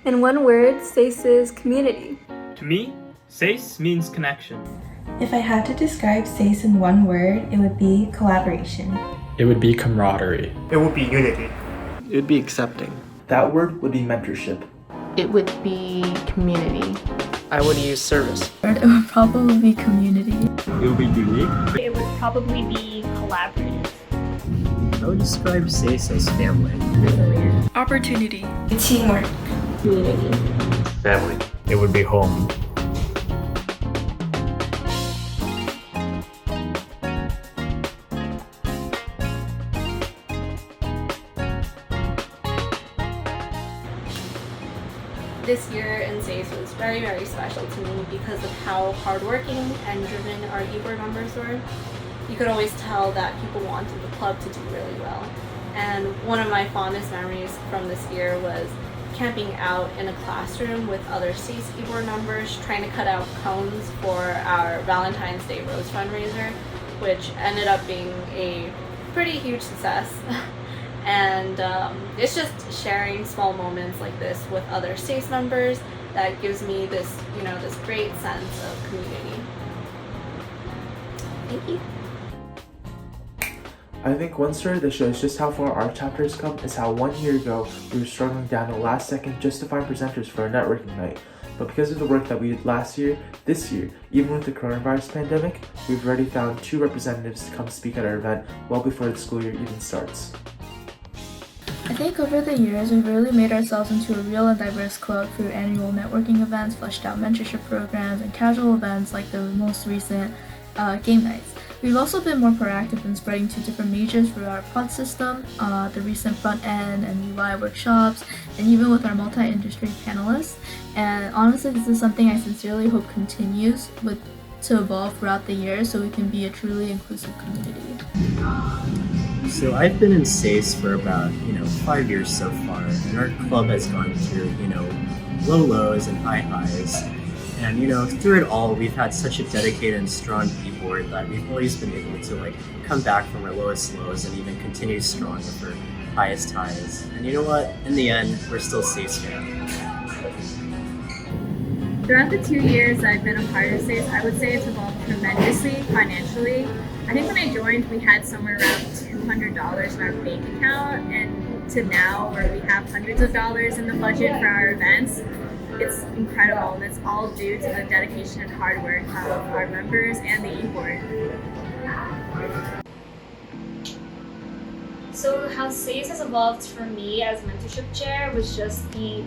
In one word, SASE is community. To me, SASE means connection. If I had to describe SASE in one word, it would be collaboration. It would be camaraderie. It would be unity. It would be accepting. That word would be mentorship. It would be community. I would use service. It would probably be community. It would be unique. It would probably be collaborative. I would describe SASE as family. Resilient. Opportunity. Teamwork. Community. Family. It would be home. This year in SASE was very, very special to me because of how hardworking and driven our e-board members were. You could always tell that people wanted the club to do really well. And one of my fondest memories from this year was camping out in a classroom with other SASE e-board members trying to cut out cones for our Valentine's Day Rose fundraiser, which ended up being a pretty huge success. And it's just sharing small moments like this with other SASE members that gives me this, this great sense of community. Thank you. I think one story that shows just how far our chapter has come is how 1 year ago we were struggling down the last second just to find presenters for a networking night. But because of the work that we did last year, this year, even with the coronavirus pandemic, we've already found 2 representatives to come speak at our event well before the school year even starts. I think over the years, we've really made ourselves into a real and diverse club through annual networking events, fleshed out mentorship programs, and casual events like the most recent game nights. We've also been more proactive in spreading to different majors through our pod system, the recent front-end and UI workshops, and even with our multi-industry panelists. And honestly, this is something I sincerely hope continues to evolve throughout the year so we can be a truly inclusive community. So I've been in SASE for about 5 years so far, and our club has gone through low lows and high highs. And through it all, we've had such a dedicated and strong keyboard that we've always been able to come back from our lowest lows and even continue strong with our highest highs. And you know what? In the end, we're still SASE fans. Throughout the 2 years I've been a part of SASE, I would say it's evolved tremendously financially. I think when I joined, we had somewhere around $200 in our bank account, and to now where we have hundreds of dollars in the budget for our events. It's incredible, and it's all due to the dedication and hard work of our members and the e-board. So how SASE has evolved for me as mentorship chair was just the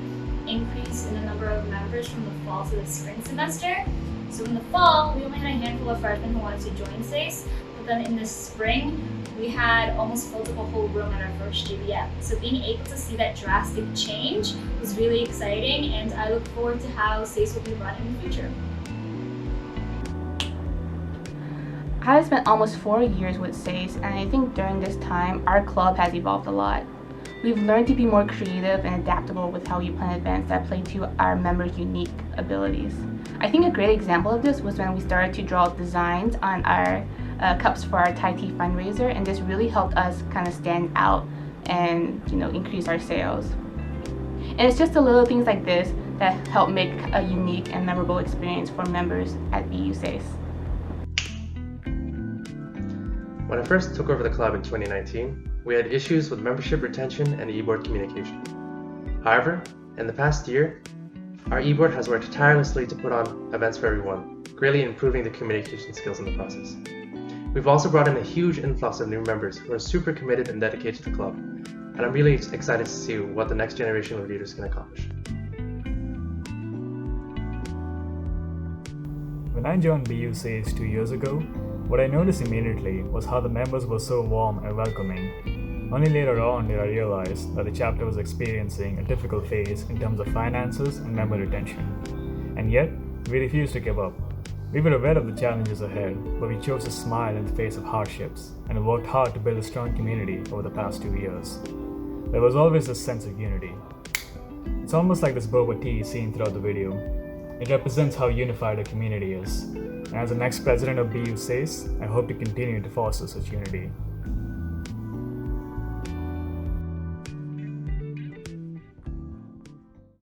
increase in the number of members from the fall to the spring semester. So in the fall, we only had a handful of freshmen who wanted to join SASE, but then in the spring, we had almost filled up a whole room at our first GBM. So being able to see that drastic change was really exciting, and I look forward to how SASE will be run in the future. I've spent almost 4 years with SASE, and I think during this time, our club has evolved a lot. We've learned to be more creative and adaptable with how we plan events that play to our members' unique abilities. I think a great example of this was when we started to draw designs on our cups for our Thai tea fundraiser, and this really helped us kind of stand out and increase our sales. And it's just the little things like this that help make a unique and memorable experience for members at BU SASE. When I first took over the club in 2019, we had issues with membership retention and e-board communication. However, in the past year, our e-board has worked tirelessly to put on events for everyone, greatly improving the communication skills in the process. We've also brought in a huge influx of new members who are super committed and dedicated to the club, and I'm really excited to see what the next generation of leaders can accomplish. When I joined BU SASE 2 years ago, what I noticed immediately was how the members were so warm and welcoming. Only later on did I realize that the chapter was experiencing a difficult phase in terms of finances and member retention. And yet, we refused to give up. We were aware of the challenges ahead, but we chose to smile in the face of hardships and worked hard to build a strong community over the past 2 years. There was always a sense of unity. It's almost like this boba tea seen throughout the video. It represents how unified a community is. And as the next president of BU SASE, I hope to continue to foster such unity.